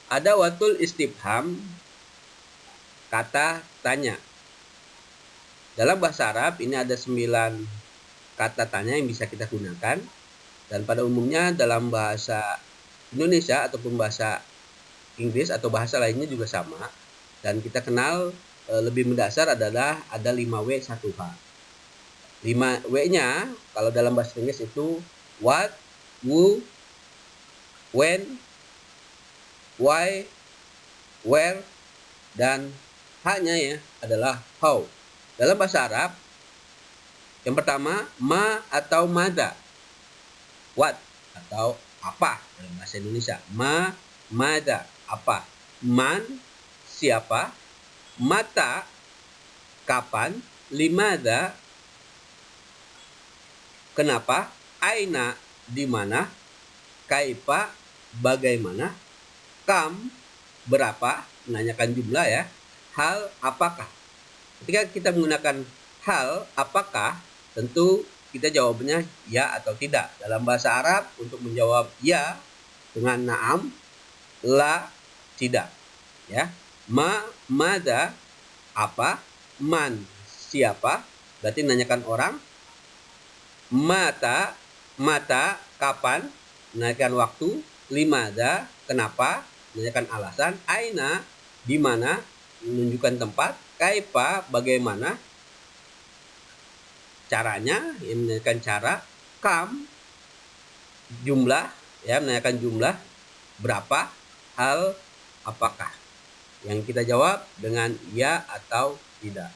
Ada watul istifham, kata tanya. Dalam bahasa Arab ini ada 9 kata tanya yang bisa kita gunakan. Dan pada umumnya dalam bahasa Indonesia ataupun bahasa Inggris atau bahasa lainnya juga sama. Dan kita kenal lebih mendasar adalah ada 5W 1H. 5W-nya kalau dalam bahasa Inggris itu what, who, when, why, where, dan H-nya ya adalah how. Dalam bahasa Arab, yang pertama ma atau mada. What atau apa dalam bahasa Indonesia. Ma, mada, apa. Man, siapa. Mata, kapan. Limada, kenapa. Aina, di mana. Kaifa, bagaimana. Kam, berapa, menanyakan jumlah ya. Hal, apakah. Ketika kita menggunakan hal, apakah, tentu kita jawabnya ya atau tidak. Dalam bahasa Arab untuk menjawab ya dengan na'am, la, tidak. Ya, mada, apa, man, siapa, berarti menanyakan orang. Mata, kapan, menanyakan waktu. Limada, kenapa, menanyakan alasan. Aina, di mana, menunjukkan tempat. Kaifa, bagaimana caranya, yang menanyakan cara. Kam, jumlah, ya menanyakan jumlah. Berapa. Hal, apakah. Yang kita jawab dengan ya atau tidak.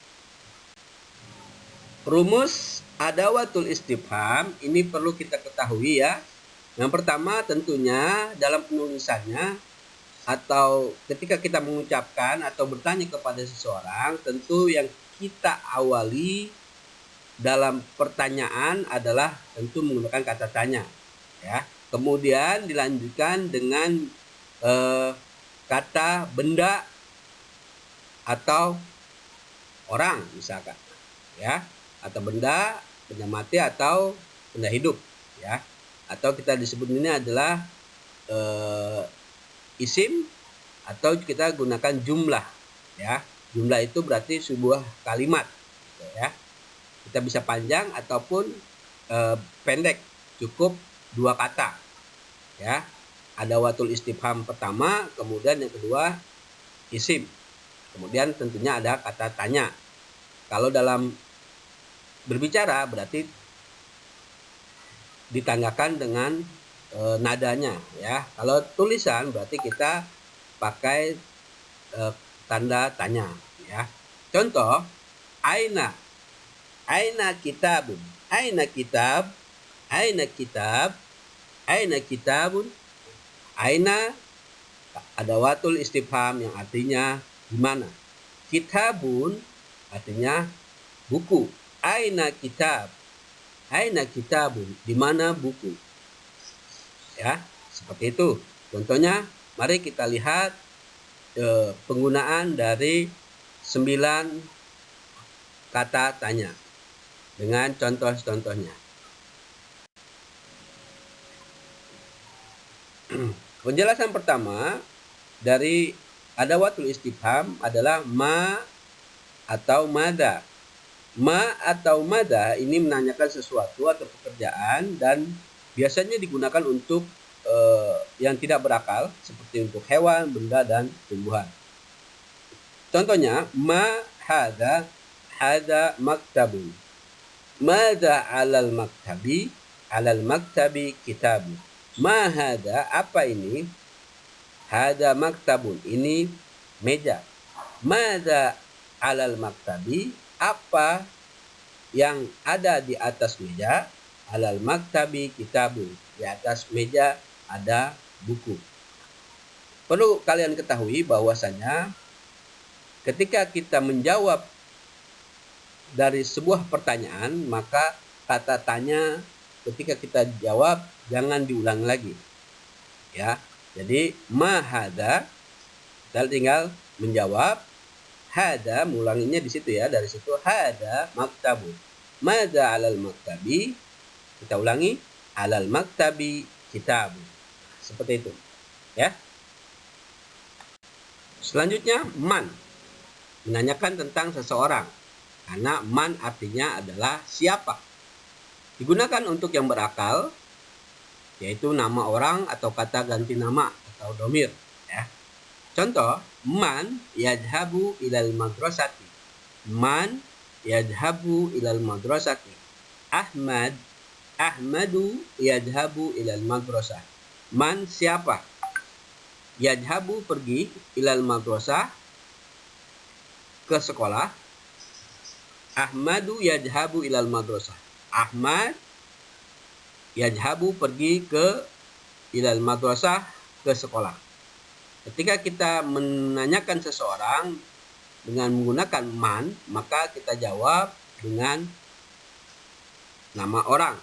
Rumus adawatul istifham ini perlu kita ketahui ya. Yang pertama tentunya dalam penulisannya atau ketika kita mengucapkan atau bertanya kepada seseorang, tentu yang kita awali dalam pertanyaan adalah tentu menggunakan kata tanya ya. Kemudian dilanjutkan dengan kata benda atau orang misalkan ya, atau benda mati atau benda hidup ya, atau kita disebut ini adalah isim atau kita gunakan jumlah ya. Jumlah itu berarti sebuah kalimat gitu, ya. Kita bisa panjang ataupun pendek, cukup 2 kata ya. Ada watul istifham pertama, kemudian yang kedua isim, kemudian tentunya ada kata tanya. Kalau dalam berbicara berarti ditandakan dengan nadanya ya. Kalau tulisan berarti kita pakai tanda tanya ya. Contoh, aina kitabun. Aina kitab, aina kitab, aina kitabun. Aina adawatul istifham yang artinya di mana. Kitabun artinya buku. Aina kitab, aina kitabun, di mana buku. Ya, seperti itu. Contohnya, mari kita lihat penggunaan dari 9 kata tanya dengan contoh-contohnya. Penjelasan pertama dari adawatul istifham adalah ma atau mada. Ma atau mada ini menanyakan sesuatu atau pekerjaan dan biasanya digunakan untuk yang tidak berakal seperti untuk hewan, benda, dan tumbuhan. Contohnya, ma hada maktabun. Mada alal maktabi? Alal maktabi kitabun. Ma hada, apa ini? Hada maktabun, ini meja. Mada alal maktabi, apa yang ada di atas meja? Alal maktabi kitabun, di atas meja ada buku. Perlu kalian ketahui bahwasanya ketika kita menjawab dari sebuah pertanyaan, maka kata tanya ketika kita jawab jangan diulang lagi. Ya. Jadi ma hada, kita tinggal menjawab. Hada, mengulanginya di situ ya, dari situ hada maktabun. Mada alal maktabi, kita ulangi, alal maktabi kitabun. Seperti itu ya. Selanjutnya, man. Menanyakan tentang seseorang. Karena man artinya adalah siapa. Digunakan untuk yang berakal, yaitu nama orang atau kata ganti nama atau domir. Ya. Contoh, man yadhabu ilal madrasati. Man yadhabu ilal madrasati. Ahmadu yadhabu ilal madrasah. Man siapa? Yadhabu pergi, ilal madrasah ke sekolah. Ahmadu yadhabu ilal madrasah. Ahmad yadhabu pergi ke ilal madrasah ke sekolah. Ketika kita menanyakan seseorang dengan menggunakan man, maka kita jawab dengan nama orang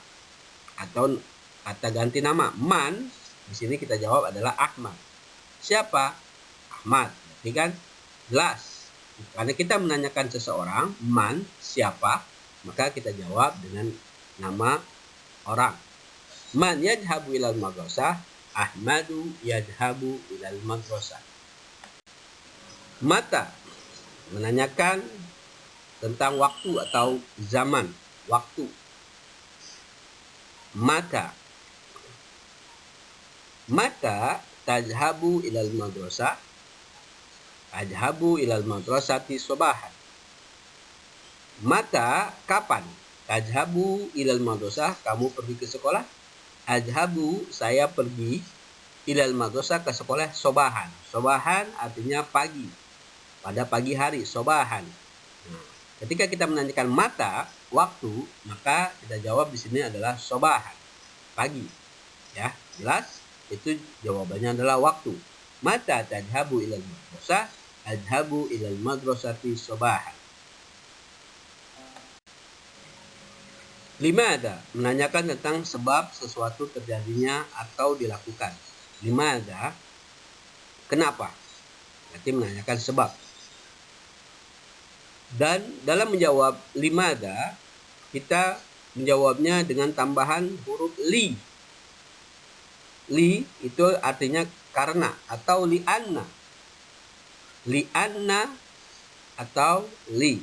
atau kata ganti nama. Man di sini kita jawab adalah Ahmad. Siapa? Ahmad. Berarti kan jelas. Karena kita menanyakan seseorang, man, siapa, maka kita jawab dengan nama orang. Man yadhabu ilal madrasah, Ahmadu yadhabu ilal madrasah. Mata, menanyakan tentang waktu atau zaman, waktu. Mata tadhabu ilal madrasah. Adhabu ilal madrasati sobahan. Mata, kapan? Adhabu ilal madrasah, kamu pergi ke sekolah. Adhabu, saya pergi. Ilal madrasah, ke sekolah. Sobahan. Sobahan artinya pagi. Pada pagi hari, sobahan. Nah, ketika kita menanyakan mata, waktu, maka kita jawab di sini adalah sobahan. Pagi. Ya, jelas? Itu jawabannya adalah waktu. Mata tadhabu ilal madrasah, adhabu ilal madrasati sobahan. Limada, menanyakan tentang sebab sesuatu terjadinya atau dilakukan. Limada, kenapa? Berarti menanyakan sebab. Dan dalam menjawab limada, kita menjawabnya dengan tambahan huruf li. Li itu artinya karena atau li'anna. Li'anna atau li.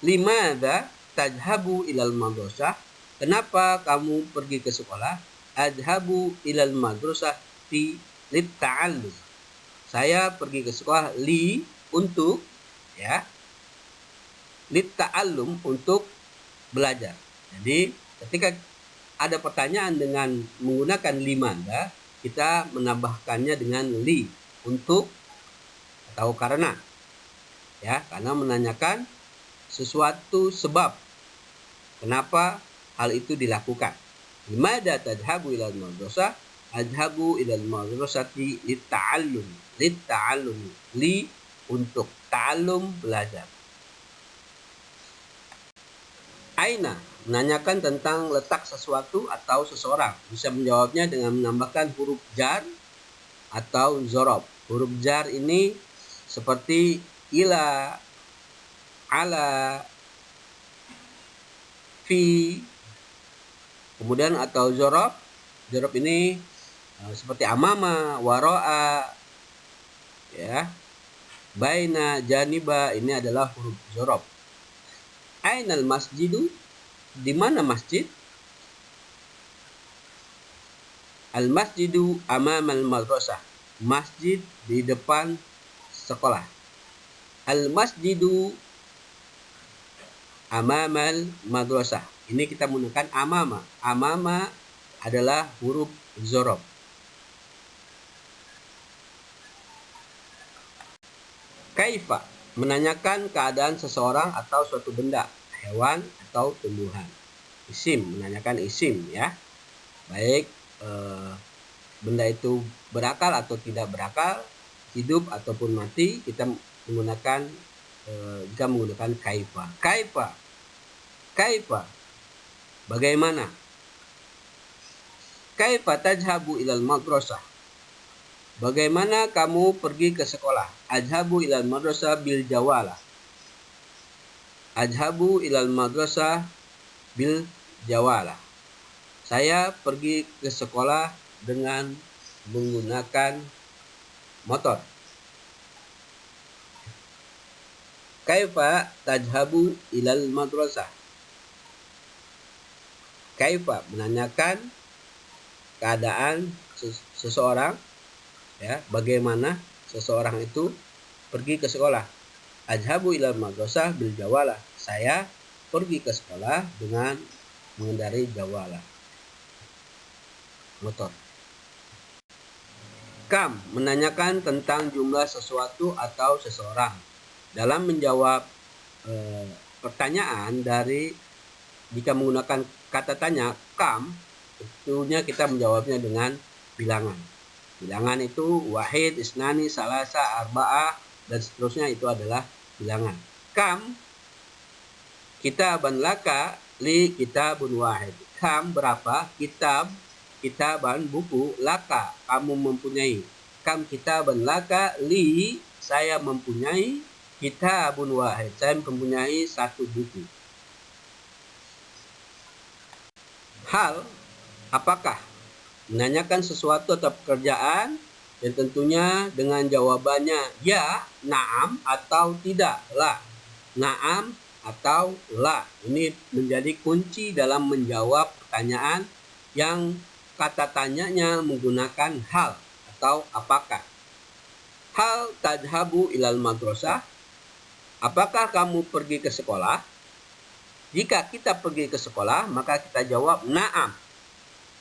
Limada tadhabu ilal madrasah. Kenapa kamu pergi ke sekolah? Adhabu ilal madrasah lit ta'allum. Saya pergi ke sekolah untuk ya. Lit ta'allum, untuk belajar. Jadi ketika ada pertanyaan dengan menggunakan limada, kita menambahkannya dengan li, untuk atau karena. Ya, karena menanyakan sesuatu sebab kenapa hal itu dilakukan. Limada tadhabu ilal madrasah? Adhabu ilal madrasati litta'allum. Litta'allum, li untuk, ta'allum belajar. Aina, menanyakan tentang letak sesuatu atau seseorang. Bisa menjawabnya dengan menambahkan huruf jar atau zorob. Huruf jar ini seperti ila, ala, fi, kemudian atau zorob. Zorob ini seperti amama, waro'a, ya, baina, janiba, ini adalah huruf zorob. Ainal masjidu, di mana masjid? Al masjidu amamal madrasah, masjid di depan sekolah. Al masjidu amamal madrasah, ini kita menggunakan amama. Amama adalah huruf zorob. Kaifa, menanyakan keadaan seseorang atau suatu benda, hewan atau tumbuhan. Isim, menanyakan isim, ya. Baik benda itu berakal atau tidak berakal, hidup ataupun mati, kita menggunakan jika menggunakan kaifa. Kaifa, bagaimana? Kaifa tadhabu ilal madrasah? Bagaimana kamu pergi ke sekolah? Adhabu ilal madrasah bil jawala. Adhabu ilal madrasah bil jawala. Saya pergi ke sekolah dengan menggunakan motor. Kaifa tadhabu ilal madrasah? Kaifa menanyakan keadaan seseorang, ya, bagaimana seseorang itu pergi ke sekolah. Adhabu ilal madrasah bil jawalah. Saya pergi ke sekolah dengan mengendarai jawalah, motor. Kam menanyakan tentang jumlah sesuatu atau seseorang. Dalam menjawab pertanyaan dari jika menggunakan kata tanya kam, tentunya kita menjawabnya dengan bilangan. Bilangan itu wahid, isnani, salasa, arba'ah, dan seterusnya itu adalah bilangan. Kam kitaban laka li kitabun wahid. Kam berapa? Kitaban buku, laka kamu mempunyai. Kam kitaban laka li saya mempunyai, kitabun wahid saya mempunyai satu buku. Hal apakah menanyakan sesuatu atau pekerjaan, dan tentunya dengan jawabannya ya, naam atau tidak, la. Naam atau la. Ini menjadi kunci dalam menjawab pertanyaan yang kata tanyanya menggunakan hal atau apakah. Hal tadhabu ilal madrasah? Apakah kamu pergi ke sekolah? Jika kita pergi ke sekolah, maka kita jawab na'am.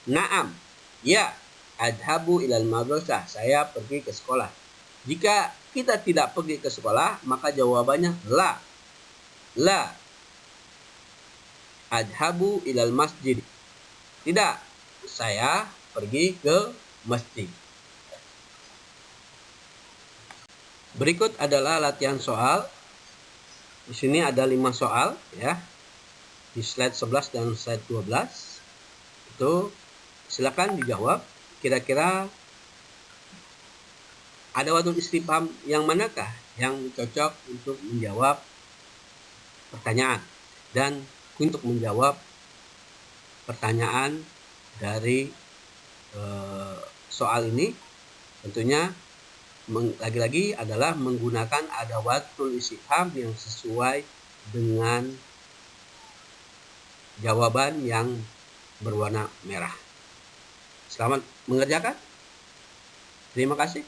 Na'am. Ya, adhabu ilal madrasah. Saya pergi ke sekolah. Jika kita tidak pergi ke sekolah, maka jawabannya la. La. Adhabu ilal masjid. Tidak, saya pergi ke masjid. Berikut adalah latihan soal. Di sini ada 5 soal, ya. Di slide 11 dan slide 12 itu silakan dijawab. Kira-kira ada wadul istifham yang manakah yang cocok untuk menjawab pertanyaan dan untuk menjawab pertanyaan dari soal ini. Tentunya lagi-lagi adalah menggunakan adawatul istifham yang sesuai dengan jawaban yang berwarna merah. Selamat mengerjakan. Terima kasih.